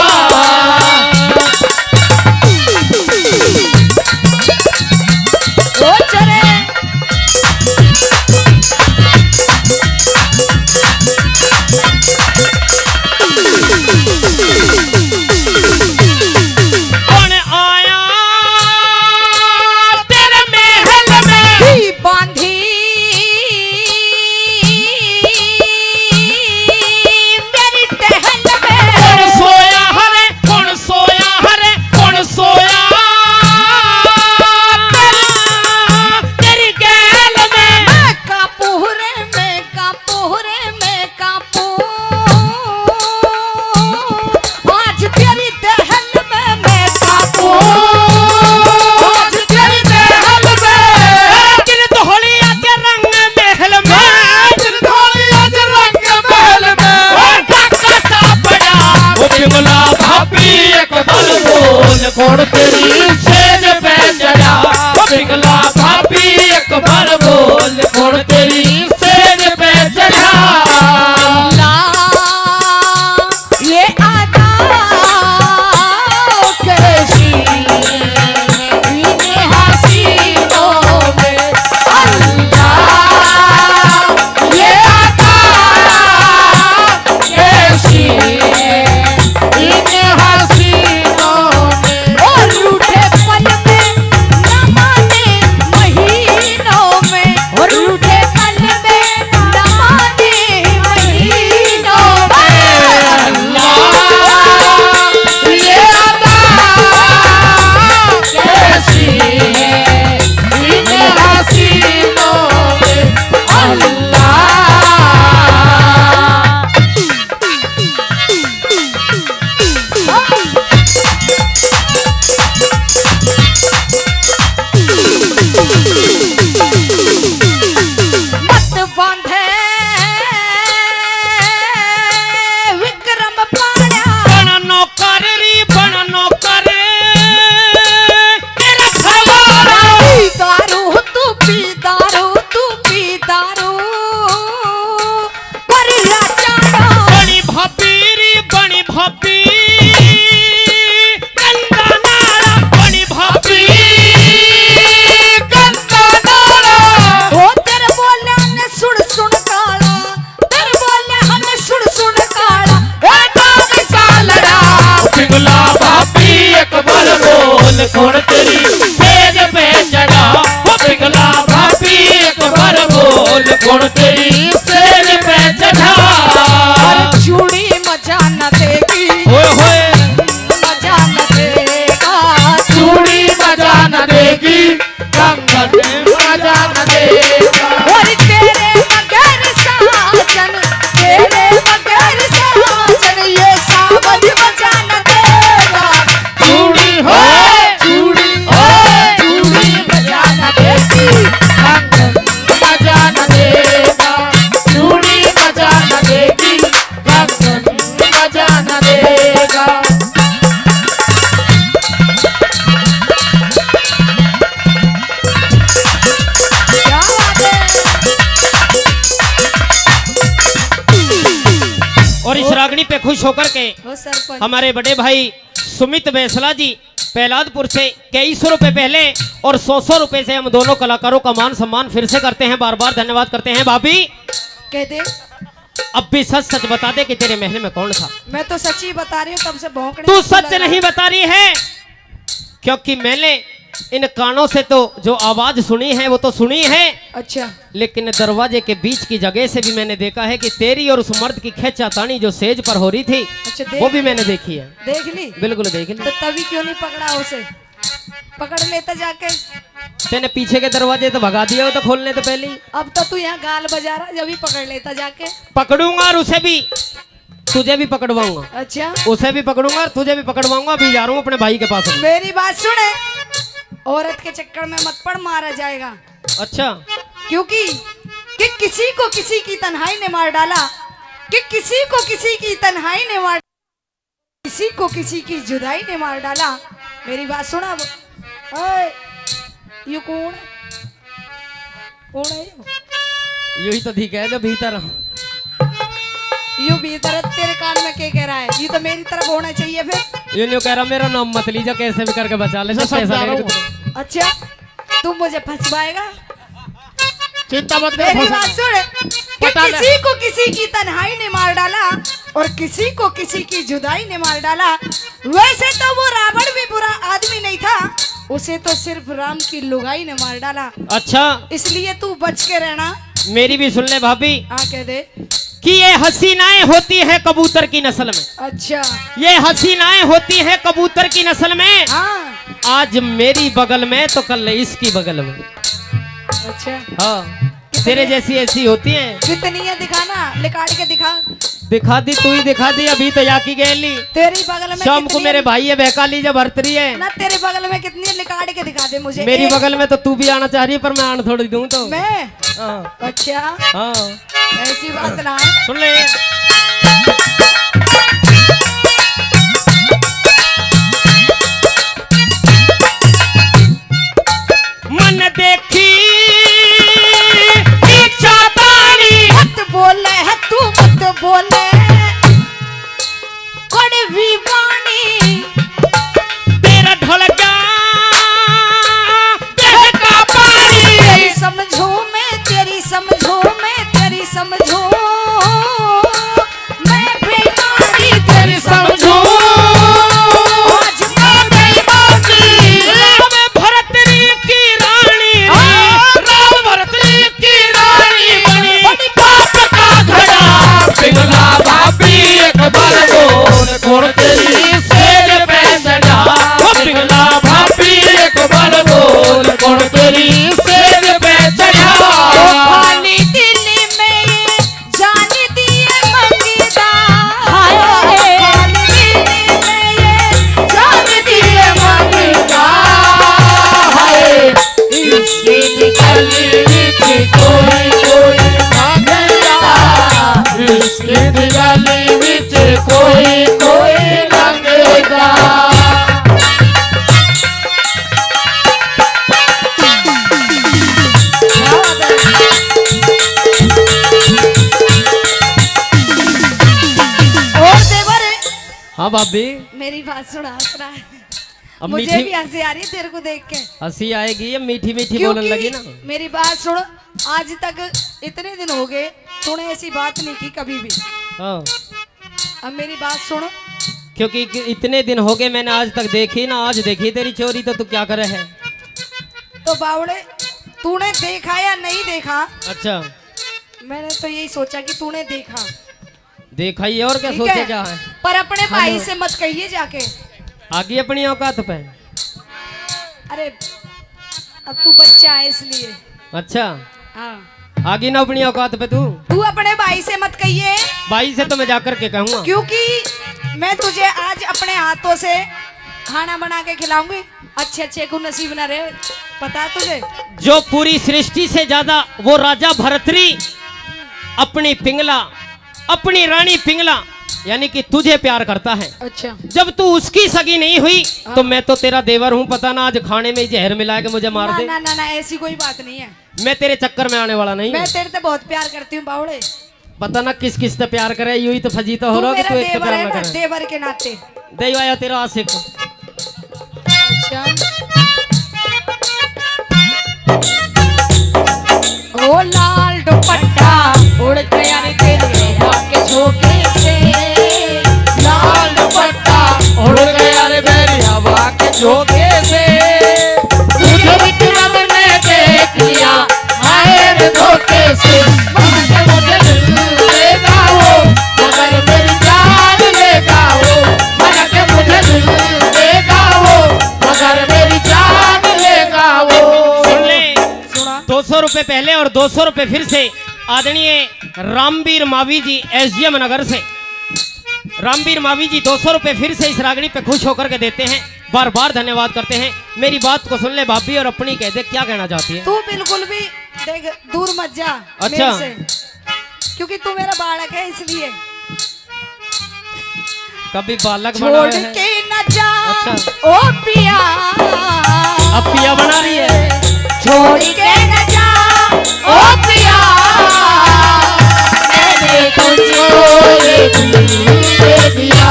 ओ चरे कौन आया तेरे महल में? ही बांधी मेरी टहल में। कौन सोया हरे, कौन सोया हरे, कौन सोया तेरी गैल में? मैं कांपू रे, मैं कांपू रे, मैं कांपू। आज तेरी टहल कौन तेरी सेज पे चढ़ा वो पिघला भाभी एक बार बोल कौन तेरी सेज पे चढ़ा चूड़ी मजा न देगी ओए होए मजा न देगा चूड़ी मजा न देगी कंगन मजा न देगा और तेरे मगर साजन ये सावन मजा न देगा चूड़ी हो चूड़ी मजा न देगी कंगन मजा न देगा चूड़ी मजा न देगी कंगन मजा न देगा क्या बात है। और इस रागनी पे खुश होकर के हो सरपंच हमारे बड़े भाई सुमित बैसला जी पहलादपुर से 2100 रुपए पहले और 100 रुपए से हम दोनों कलाकारों का मान सम्मान फिर से करते हैं, बार बार धन्यवाद करते हैं। भाभी कह दे अब भी सच सच बता दे कि तेरे महल में कौन था। मैं तो सच्ची बता रही हूँ, कब से भौंकने तू लग सच रहा नहीं बता रही है क्योंकि मैंने इन कानों से तो जो आवाज सुनी है वो तो सुनी है, अच्छा लेकिन दरवाजे के बीच की जगह से भी मैंने देखा है कि तेरी और उस मर्द की खेचातानी जो सेज पर हो रही थी अच्छा देख वो भी मैंने देखी है। देख ली बिल्कुल देख ली। तो तभी क्यों नहीं पकड़ा उसे, पकड़ लेता जाके। तेने पीछे के दरवाजे तो भगा दिया हो तो खोलने तो पहले ही। अब तो तू यहाँ गाल बजा रहा, जब भी पकड़ लेता जाके। पकड़ूंगा और उसे भी तुझे भी पकड़वाऊंगा, अच्छा उसे भी पकड़ूंगा और तुझे भी पकड़वाऊंगा। अभी जा रहा हूँ अपने भाई के पास। मेरी बात सुने, औरत के चक्कर में मत पड़, मारा जाएगा। अच्छा क्योंकि कि किसी को किसी की तन्हाई ने मार डाला, कि किसी को किसी की तन्हाई ने मार, किसी को किसी की जुदाई ने मार डाला। मेरी बात सुना अब। ओए, ये कौन है? कौन है ये? यही तो ठीक है जो भीतर। यू भीतर तेरे कान में क्या कह रहा है? ये तो मेरी तरफ होना चाहिए फिर। ये नहीं कह रहा मेरा नाम मत लीजिए, कैसे भी करके बचा ले। पैसा लेगा। अच्छा तू मुझे फंसवाएगा? चिंता मत मेरी बात सुन, कि किसी को किसी की तन्हाई ने मार डाला और किसी को किसी की जुदाई ने मार डाला। वैसे तो वो रावण भी बुरा आदमी नहीं था, उसे तो सिर्फ राम की लुगाई ने मार डाला। अच्छा इसलिए तू बच के रहना। मेरी भी सुन ले भाभी कह दे कि ये हसीनाएं होती है कबूतर की नस्ल में। अच्छा ये हसीनाएं होती है कबूतर की नस्ल में। हाँ आज मेरी बगल में तो कल इसकी बगल में। अच्छा हाँ तेरे जैसी ऐसी होती हैं। कितनी है दिखाना, निकाल के दिखा। दिखा दी तू ही दिखा दी, अभी तो याकी गैली तेरी बगल में शाम को कितनी मेरे है? भाई है बहकाली जब भरतरी है ना तेरे बगल में कितनी निकाल के दिखा दे मुझे। मेरी एक। बगल में तो तू भी आना चाह रही है पर मैं आना थोड़ी दूं तो। मैं हाँ अच्छा हाँ ऐसी बात ना है। सुन ले। मन देखी इच्छा तारी मत बोले है तू मत बोले, कड़वी वाणी तेरा ढोलका बहका पानी। तेरी समझो मैं तेरी समझो मैं तेरी समझो मैं बेमारी तेरी समझो आज मैं बेमारी। राम भरतरी की रानी राम भरतरी की रानी बनी पाप का घड़ा पिघला भाभी एक बार बोल कौन तेरी सेज पे चढ़ा वो पिघला भाभी एक बार बोल कौन तेरी सेज पे चढ़ा। खाली दिल्ली में ये जान दिए मंगीदा, हाय खाली दिल्ली में ये जान दिए मंगीदा, हाय इसकी गली में कोई कोई लंगड़ा, इसकी गली में कोई कोई लंगड़ा। और देवर हाँ भाभी मेरी बात सुना सुना है। अब मुझे मीठी भी हंसी आ रही है तेरे को देख के। हंसी आएगी, ये मीठी मीठी बोलने लगी ना। मेरी बात सुन, आज तक इतने दिन हो गए तूने ऐसी बात नहीं की कभी भी। हाँ अब मेरी बात सुन, क्योंकि इतने दिन हो गए मैंने आज तक देखी ना, आज देखी तेरी चोरी, तो तू क्या करे है? तो बावड़े तूने देखा या नहीं देखा? अच्छा मैंने तो यही सोचा कि तूने देखा। देखा ही है, और क्या ठीक सोचे है? क्या है? पर अपने भाई से मत कहिए जाके। आगे अपनी औकात पे। अरे अब तू बच्चा है इसलिए। अच्छा हाँ आगे ना अपनी औकात पे तू। तू अपने भाई से मत कहिए, भाई से तो मैं जाकर के कहूँगा। क्योंकि मैं तुझे आज अपने हाथों से खाना बना के खिलाऊंगी। अच्छे अच्छे को नसीब न रहे, पता है तुझे? जो पूरी सृष्टि से ज्यादा वो राजा भरतरी अपनी पिंगला, अपनी रानी पिंगला यानी कि तुझे प्यार करता है। अच्छा जब तू उसकी सगी नहीं हुई तो मैं तो तेरा देवर हूँ। पता ना आज खाने में जहर मिला के मुझे मार दे। ना ना ना ऐसी कोई बात नहीं है। मैं तेरे चक्कर में आने वाला नहीं मैं हूँ। तेरे से बहुत प्यार करती हूँ बावड़े। पता ना किस किस से प्यार करे, यू ही तो फजीता हो तू रहा कि मेरा तू एक तो देवर प्यार है ना ना, करे। देवर के नाते। दे आया तेरा आशिक। ओ लाल दुपट्टा उड़ गया रे तेरे आके झोंके से। लाल दुपट्टा उड़ गया रे मेरी हवा के झोंके से। तुझे विक्रम ने देख लिया आए रे धोखे से। मगर मुझे दिल लेगा वो, मगर मेरी जान लेगा वो। मगर मुझे दिल लेगा वो, मगर मेरी जान लेगा वो। सुन ले, 200 रुपए पहले और 200 रुपए फिर से आदरणीय रामवीर मावी जी एसडीएम नगर से। रामवीर मावी जी 200 रुपए फिर से इस रागनी पे खुश होकर के देते हैं। बार बार धन्यवाद करते हैं। मेरी बात को सुन ले भाभी और अपनी कह दे, क्या कहना चाहती है? तू बिल्कुल भी देख दूर मत जा अच्छा। मेरे से, क्योंकि तू मेरा बालक है इसलिए। कभी बालक बना छोड़ है। के न जा अच्छा। ओ पिया, अब पिया बना रही है। छोड़ के न जा ओ पिया, मैंने तुझको ये दिल दे दिया।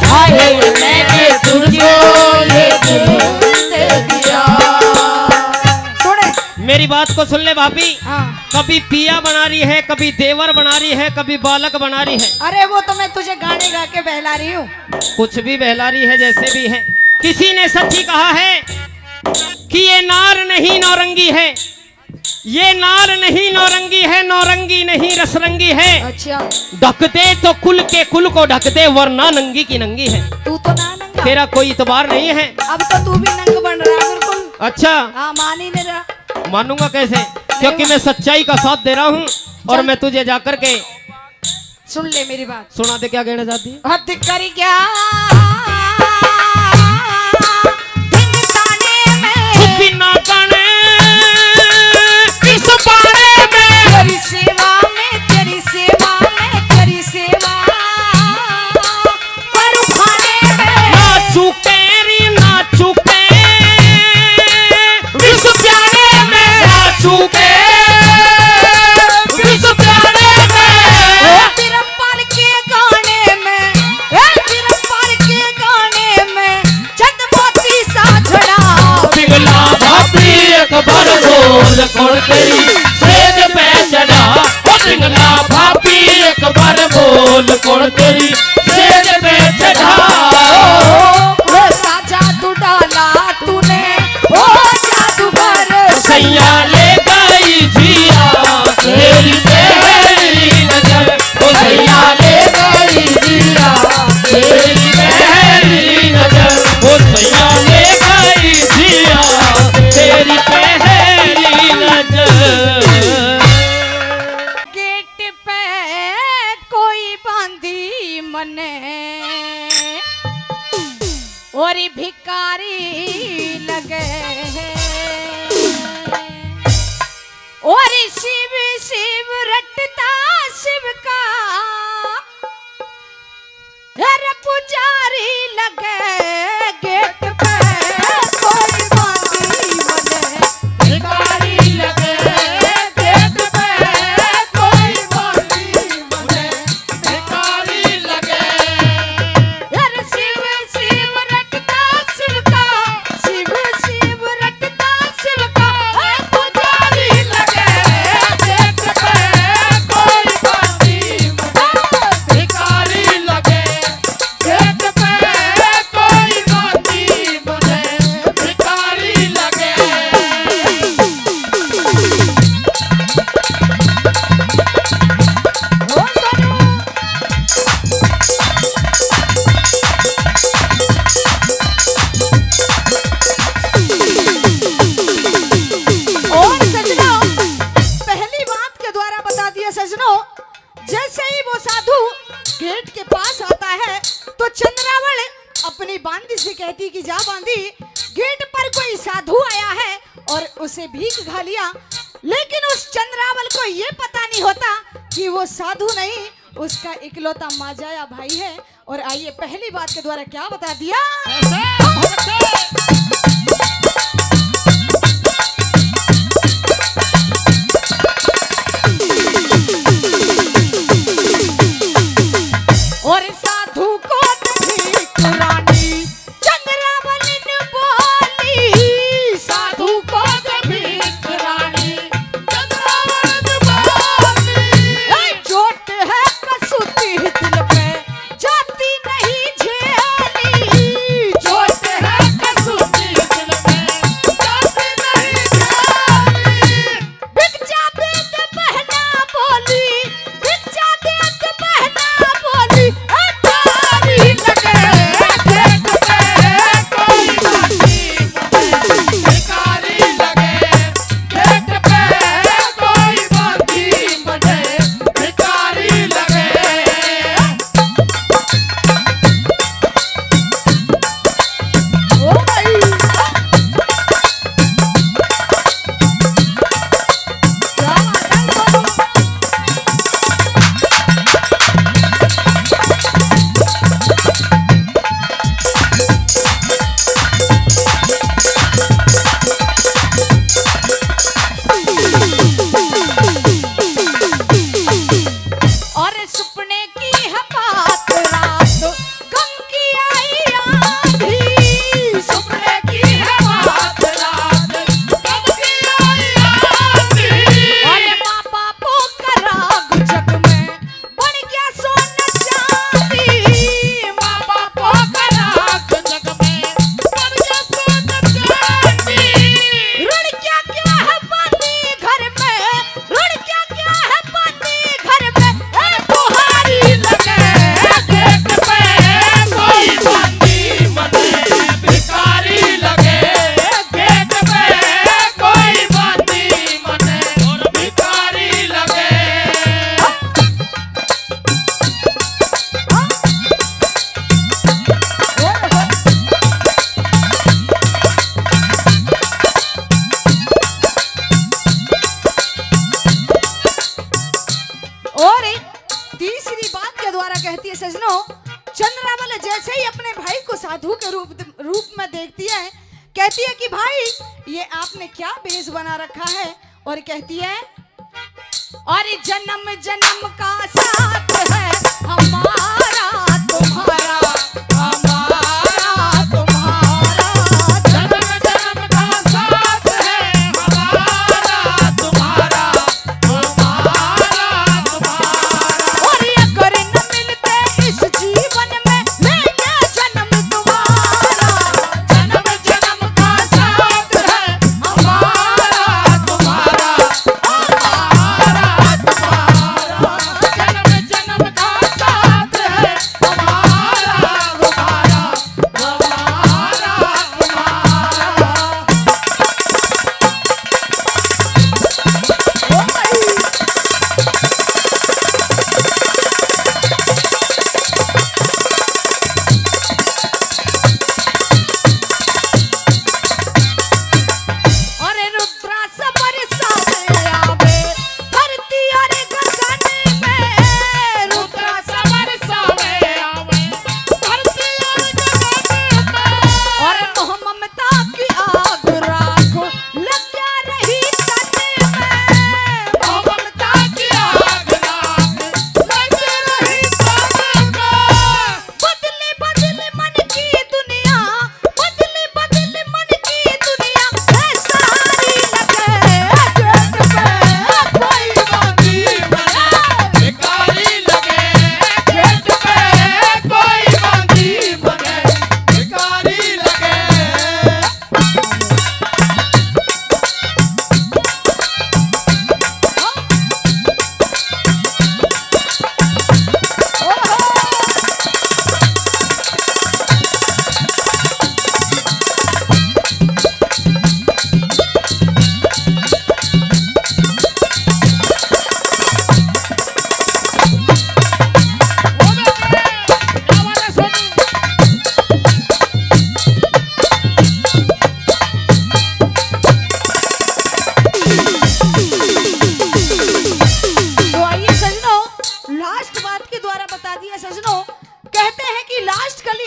हाय मैंने तुझको ये दिल दे दिया। सुने मेरी बात को सुन ले भाभी। हाँ। कभी पिया बना रही है, कभी देवर बना रही है, कभी बालक बना रही है। अरे वो तो मैं तुझे गाने गा के बहला रही हूँ। कुछ भी बहला रही है, जैसे भी है। किसी ने सच ही कहा है कि ये नार नहीं नौरंगी है, ये नार नहीं नौरंगी है, नौरंगी नहीं रसरंगी है। अच्छा ढक दे तो कुल के कुल को ढक दे, वरना नंगी की नंगी है। तू तो ना नंगा, तेरा कोई इतबार नहीं है। अब तो तू भी नंग बन रहा है बिल्कुल। अच्छा हाँ मान ही नहीं रहा। मानूंगा कैसे, क्योंकि मैं सच्चाई का साथ दे रहा हूँ। और मैं तुझे जाकर के सुन ले मेरी बात। सुना दे, क्या कहना चाहती है? हद करी क्या बिना ताने इस पाने में, तेरी सेवा में, तेरी सेवा में, तेरी सेवा पर खाने में। ना चूके री ना चूके विश्व प्यारे में, ना चूके विश्व प्यारे में। तिरप्पल के गाने में, तिरप्पल के गाने में छत्रपति सा झड़ा। पिघला भाभी एक बार बोल खोल तेरी सेज पे चढ़ा। ओ पिघला भाभी एक बार बोल खोल तेरी सेज पे चढ़ा। वो सा जादू डाला तूने, ओ जादूगर सैया ले गई जिया तेरी पहली नजर। ओ सैया ले गई जिया तेरी पहली नजर। ओ सैया ले गई जिया तेरी पहली नजर। गेट पे कोई बांधी मने और भिकारी लगे और शिव शिव रटता शिव का अरे पुजारी लगे। गेट पे कोई बांधी मने भिकारी लगे। गेट पे कोई बांधी मने भिकारी लगे। अरे शिव शिव रटता शिव का, शिव शिव रटता शिव का पुजारी लगे। गेट पे कोई बांधी मने भिकारी लगे। गेट अपनी बांदी से कहती कि जा बांदी, गेट पर कोई साधु आया है और उसे भीख खा लिया। लेकिन उस चंद्रावल को ये पता नहीं होता कि वो साधु नहीं, उसका इकलौता माजाया भाई है। और आइए पहली बात के द्वारा क्या बता दिया। और साधु को भीख रानी चंद्रावल ने बोली, साधु को भीख रानी चंद्रावल ने बोली, चोट है कसूती दिल पे जाती नहीं झेली, चोट है कसूती दिल पे जाती नहीं झेली। भिक्षा दे के बहना बोली, भिक्षा दे के बहना बोली, तारी लगे देख पे कोई बाती मने भिखारी लगे, देख पे कोई बाती मने भिखारी लगे। ओ भाई क्या बात है सोनू। और सपने की है बात रात गम की आई आंधी, सपने की है बात रात कब की आई आती। और माँ बापों का राग जग में बन गया सोना चांदी, माँ बापों का राग जग में बन गया सोना चांदी। ऋण क्या क्या है बाती घर में, ऋण क्या क्या है बाती घर में, ए बुहारी लगे देख पे कोई बाती मने भिखारी लगे, देख पे कोई बाती मने और भिखारी लगे। और एक तीसरी बात के द्वारा कहती है सजनों, चंद्रावल जैसे ही अपने भाई को साधु के रूप में देखती है, कहती है कि भाई ये आपने क्या भेष बना रखा है। और कहती है और जन्म जन्म का साथ है हमारा तुम्हारा, हमारा तुम्हारा, जन्म जन्म का साथ है हमारा तुम्हारा, हमारा तुम्हारा। और अगर न मिलते इस जीवन में लेंगे जन्म तुम्हारा, जन्म जन्म का साथ है हमारा तुम्हारा, हमारा तुम्हारा। जन्म जन्म का साथ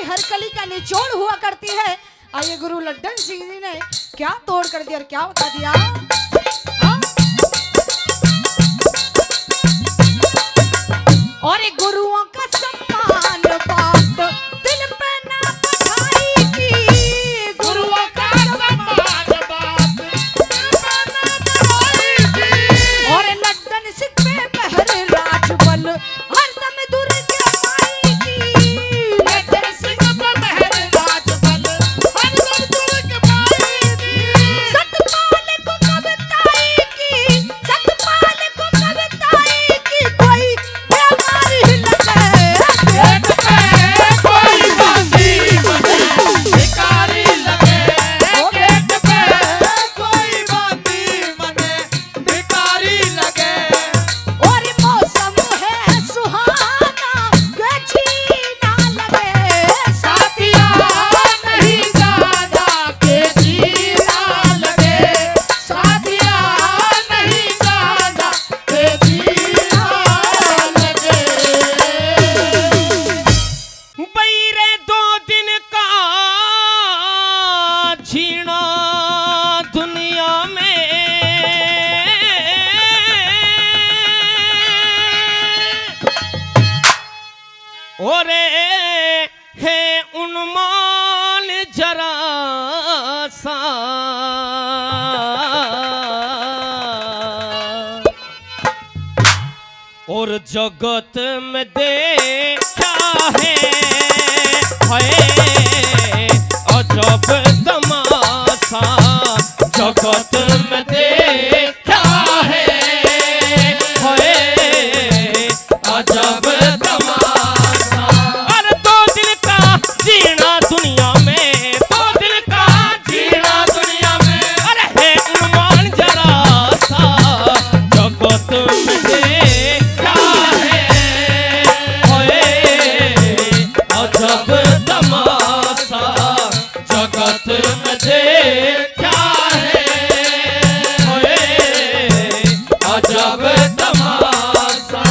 हर कली का निचोड़ हुआ करती है। आइए गुरु लड्डन सिंह जी ने क्या तोड़ कर दिया और क्या बता दिया। हाँ? और एक गुरुओं का सम्मान बात दिल पे ना बैठाएगी। गुरुओं का सम्मान बात दिल पे ना बैठाएगी। और लड्डन सिंह पे महर राजबल हरदम दुर्ग माएगी। लड्डन सिंह पे महर राजबल हरदम दुर्ग माएगी। सतपाल को कविताएगी, सतपाल को कविताएगी। कोई हमारी लगे पेट पे कोई बांधी बने भिखारी लगे। पेट पे कोई बांधी बने भिखारी लगे। और मौसम है सुहाना के जीना लगे। साथिया नहीं ज्यादा के जीना लगे। साथिया नहीं ज्यादा के जीना लगे। बैरे 2 दिन का जीना दुनिया में, और है उन्मान जरा सा। और जगत में देखा है अजब तमाशा। जगत में देखा है अजब तमाशा। और 2 दिन का जीना दुनिया में, 2 दिन का जीना दुनिया में। अरे है उन्मान जरा सा। जगत में देखा है अजब तमाशा। जगत में देखा है अजब तमाशा।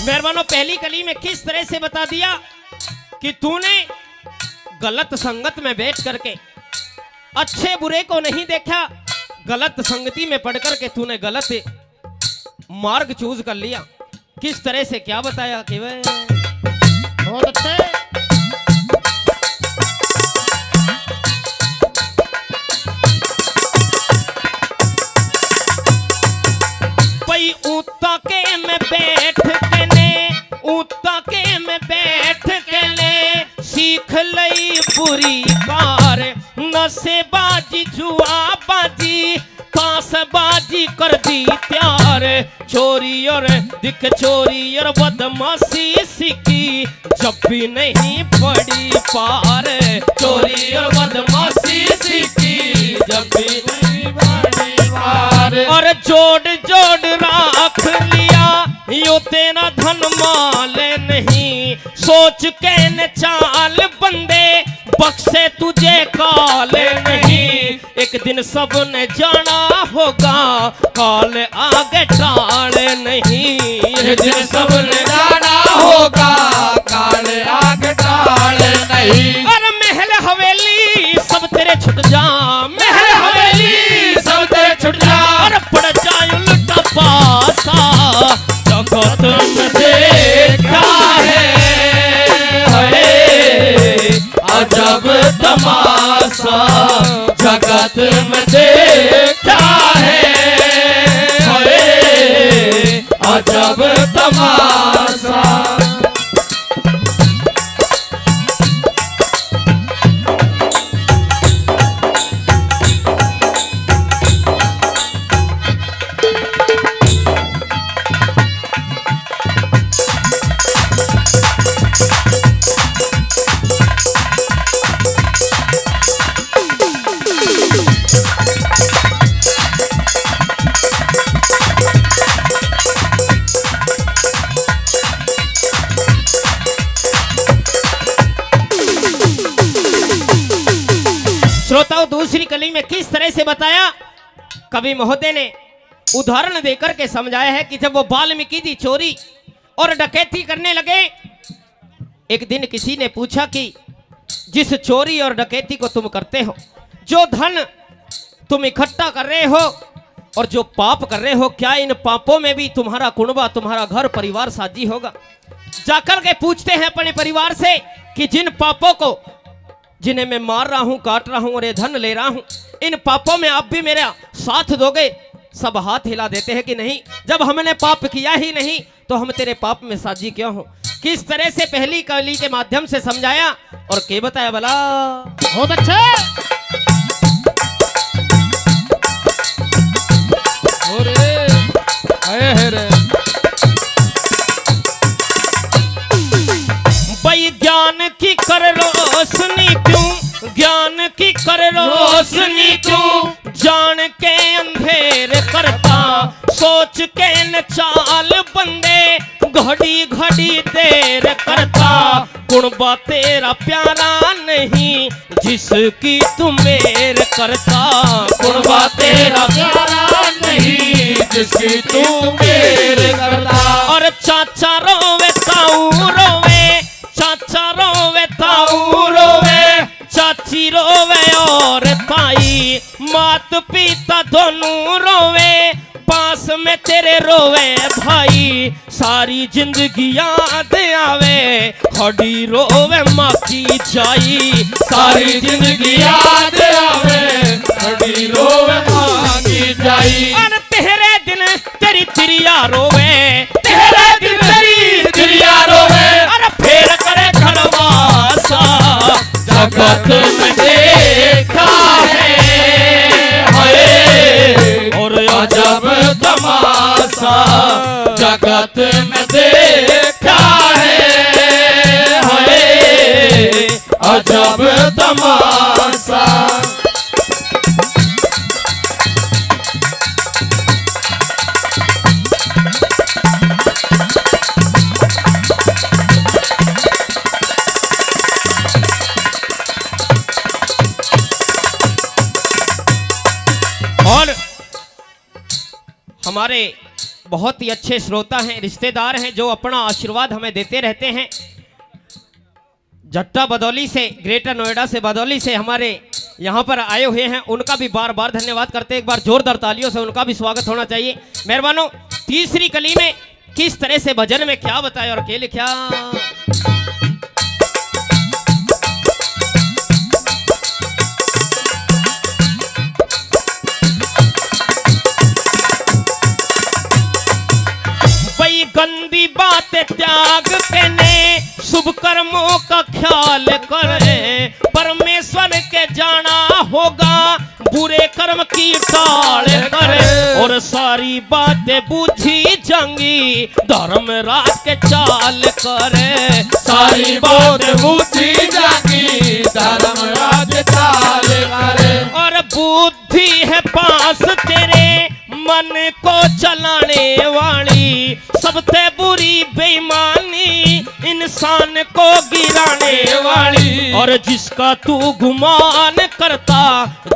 मेहरबानों, पहली कली में किस तरह से बता दिया कि तूने गलत संगत में बैठ करके अच्छे बुरे को नहीं देखा, गलत संगति में पढ़ करके तूने गलत मार्ग चूज कर लिया। किस तरह से क्या बताया कि वह बहुत अच्छे। पई ऊता के में बैठ के ने, ऊता के में बैठ के ने सीख लई बुरी कार। नशे बाजी जुआ बाजी ताश बाजी कर दी प्यार। चोरी और दिख चोरी और बदमाशी सीखी जब भी नहीं पड़ी पार। चोरी और बदमाशी सीखी जब भी नहीं पड़ी पार। और जोड़ जोड़ राख लिया यो तेरा धन माल नहीं। सोच के न चाल बंदे बख्शे तुझे काल नहीं। एक दिन सब ने जाना होगा काल आगे टाल नहीं। एक दिन सब ने जाना होगा काल आगे टाल नहीं। और महल हवेली सब तेरे छुट जा, महल हवेली सब तेरे छुट जा। और पड़ जाए उल्टा पासा। जगत में देखा है अजब तमाशा। जगत में देखा है अजब तमाशा। कली में किस तरह से बताया, कवि महोदय ने उदाहरण देकर के समझाया है कि जब वो वाल्मीकि जी चोरी और डकैती करने लगे, एक दिन किसी ने पूछा कि जिस चोरी और डकैती को तुम करते हो, जो धन तुम इकट्ठा कर रहे हो और जो पाप कर रहे हो, क्या इन पापों में भी तुम्हारा कुनबा, तुम्हारा घर परिवार साझी होगा? जाकर के पूछते हैं अपने परिवार से कि जिन पापों को, जिन्हें मैं मार रहा हूं, काट रहा हूं और ये धन ले रहा हूं, इन पापों में आप भी मेरा साथ दोगे? सब हाथ हिला देते हैं कि नहीं, जब हमने पाप किया ही नहीं तो हम तेरे पाप में साझी क्यों हो? किस तरह से पहली कली के माध्यम से समझाया और क्या बताया भला? बहुत अच्छा। भाई ज्ञान की कर रोशनी क्यों, ज्ञान की कर रोशनी क्यों, जान के अंधेर करता, सोच के न चाल बंदे, घड़ी घड़ी देर करता, कुणबा तेरा प्यारा नहीं जिसकी तू मेर करता, कुणबा तेरा प्यारा नहीं जिसकी तू मेर करता। और चाचा रोवे ताऊ रोवे, चाचा रोवे ताऊ रोवे, चाची रोवे और ताई, मात पिता दोनों रोवे, पास में तेरे रोवे भाई, सारी जिंदगी याद आवे, खड़ी रोवे माँ की जाई, सारी जिंदगी याद आवे, खड़ी रोवे माँ की जाई। और तेरे दिन तेरी तिरिया रोवे, तेरे दिन तेरी तिरिया रोवे, और फेर करे खरवासा, जगत में देखा है हाय, और अजब तमाशा, जगत में देखा है हाय, अजब तमाशा। और हमारे बहुत ही अच्छे श्रोता हैं, रिश्तेदार हैं, जो अपना आशीर्वाद हमें देते रहते हैं। जट्टा बदौली से, ग्रेटर नोएडा से, बदौली से हमारे यहाँ पर आए हुए हैं, उनका भी बार बार धन्यवाद करते हैं। एक बार जोरदार तालियों से उनका भी स्वागत होना चाहिए। मेहरबानों, तीसरी कली में किस तरह से भजन में क्या बताया और क्या लिखा? गंदी बात त्याग के ने, शुभ कर्मों का ख्याल करे, परमेश्वर के जाना होगा, बुरे कर्म की टाल करे, और सारी बातें बूझी जाएंगी, धर्म राज के चाल करे, सारी बातें बूझी जाएंगी, धर्म राज चाल करे। और बुद्धि है पास तेरे, मन को चलाने वाली, सबसे बुरी बेईमानी, इंसान को गिराने वाली, और जिसका तू गुमान करता,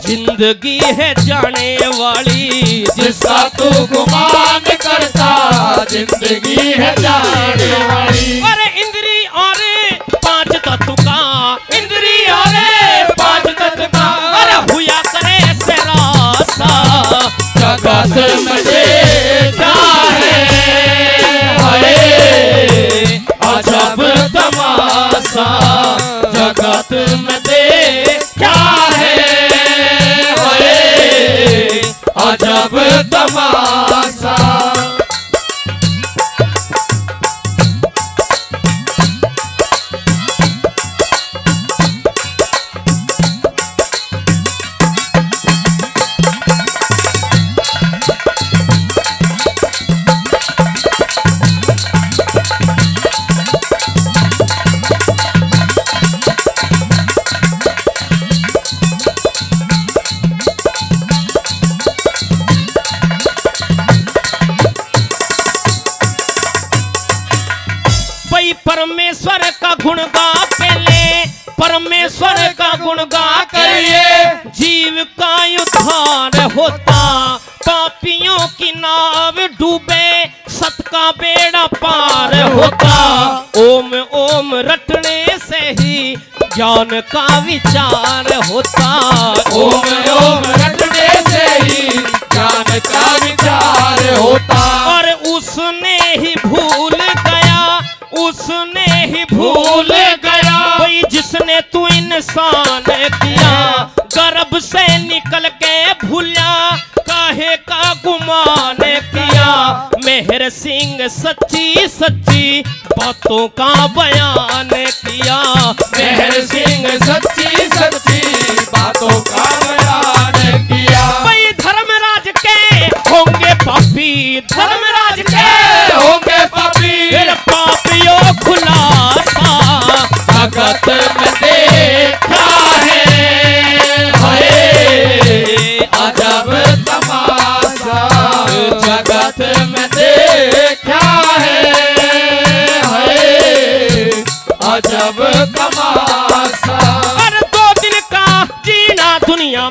जिंदगी है जाने वाली, जिसका तू गुमान करता, जिंदगी है जाने वाली। अरे इंद्री और पांच तत्व का, इंद्री और पांच तत्व का, अरे हुआ करे ऐसे रासा, जगत में देखा है हाय, अजब तमाशा, जगत में देखा है हाय, अजब तमाशा। परमेश्वर का गुण गा के ले, परमेश्वर का गुण गा करिए, जीव का होता। ओम ओम रटने से ही ज्ञान का विचार होता। ओम ओम रटने से ही ज्ञान का विचार होता। और उसने ही भूल गया, उसने ही भूल गया भाई जिसने तू इंसान किया। गर्भ से निकल के भूला काहे का गुमान किया। मेहर सिंह सच्ची सच्ची बातों का बयान किया। मेहर सिंह सच्ची सच्ची बातों का बयान किया। भाई धर्मराज के होंगे पापी, धर्मराज के होंगे पापी, फिर पापियों खुलासा जगत में देखा है। हाय अजब तमाशा जगत में देखा है। हाय अजब तमाशा। हर 2 दिन का जीना दुनिया